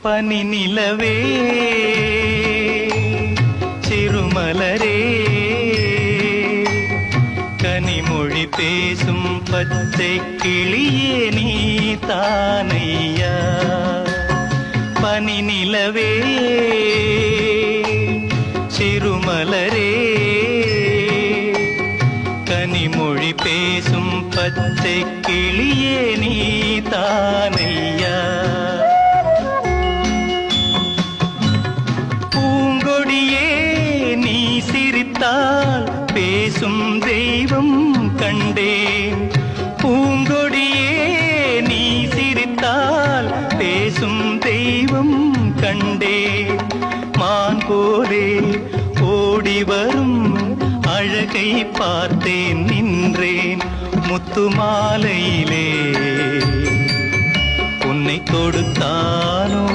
பனி நிலவே சிறுமலரே கனிமொழி பேசும் பச்சை கிளியே நீ தானையா. பனி நிலவே சிறுமலரே கனிமொழி பேசும் பச்சை கிளியே நீ தானையா. பூங்கொடியே நீ சிரித்தால் பேசும் தெய்வம் கண்டேன். பூங்கொடியே நீ சிரித்தால் பேசும் தெய்வம் கண்டேன். மான் போலே ஓடி வரும் அழகை பார்த்தேன் நின்றேன். முத்து மாலையிலே உன்னை கொடுத்தானோ